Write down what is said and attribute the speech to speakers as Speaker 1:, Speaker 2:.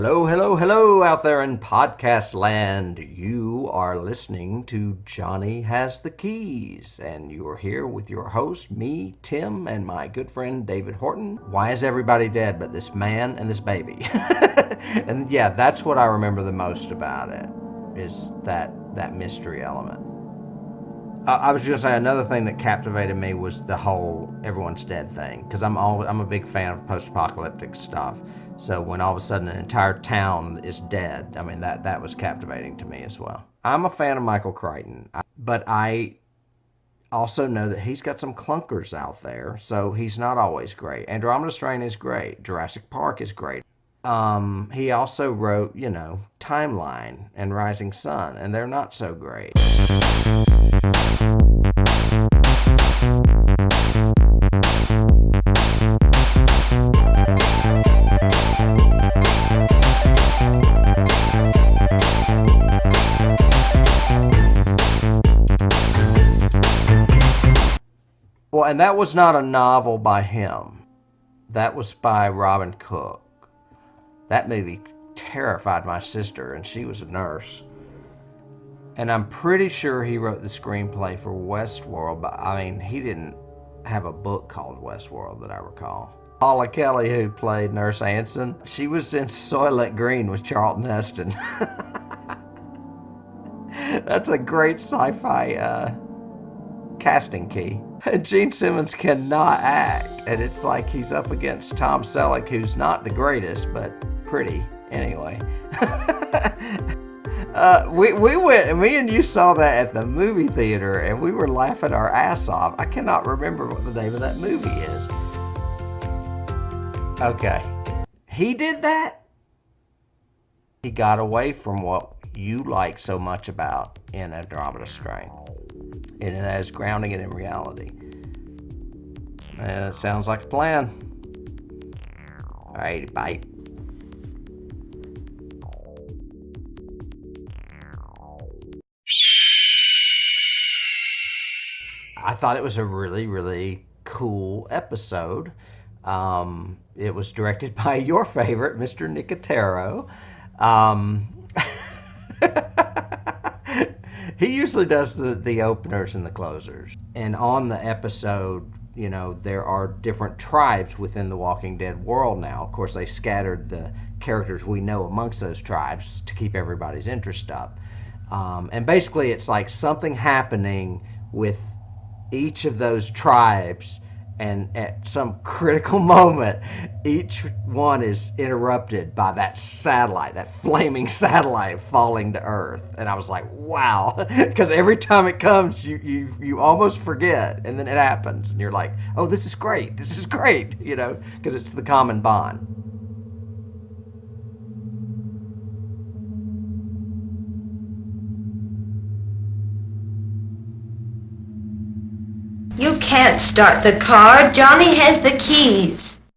Speaker 1: Hello, hello, hello out there in podcast land. You are listening to Johnny Has the Keys, and you are here with your host, me, Tim, and my good friend David Horton. Why is everybody dead but this man and this baby? And yeah, that's what I remember the most about it, is that mystery element. I was just gonna say another thing that captivated me was the whole everyone's dead thing, because I'm a big fan of post-apocalyptic stuff. So when all of a sudden an entire town is dead, I mean that was captivating to me as well. I'm a fan of Michael Crichton, but I also know that he's got some clunkers out there, so he's not always great. Andromeda Strain is great. Jurassic Park is great. He also wrote, Timeline and Rising Sun, and they're not so great. Well, and that was not a novel by him. That was by Robin Cook. That movie terrified my sister, and she was a nurse. And I'm pretty sure he wrote the screenplay for Westworld, but I mean, he didn't have a book called Westworld that I recall. Paula Kelly, who played Nurse Anson, she was in Soylent Green with Charlton Heston. That's a great sci-fi casting key. Gene Simmons cannot act, and it's like he's up against Tom Selleck, who's not the greatest, but pretty anyway. We went, me and you saw that at the movie theater, and we were laughing our ass off. I cannot remember what the name of that movie is. Okay. He did that? He got away from what you like so much about in Andromeda Strain. And that is grounding it in reality. Sounds like a plan. Alright, bye. I thought it was a really, really cool episode. It was directed by your favorite, Mr. Nicotero. He usually does the openers and the closers. And on the episode, there are different tribes within the Walking Dead world now. Of course, they scattered the characters we know amongst those tribes to keep everybody's interest up. And basically, it's like something happening with each of those tribes, and at some critical moment, each one is interrupted by that satellite, that flaming satellite falling to Earth. And I was like, wow, because every time it comes, you almost forget, and then it happens, and you're like, oh, this is great, because it's the common bond.
Speaker 2: You can't start the car. Johnny has the keys.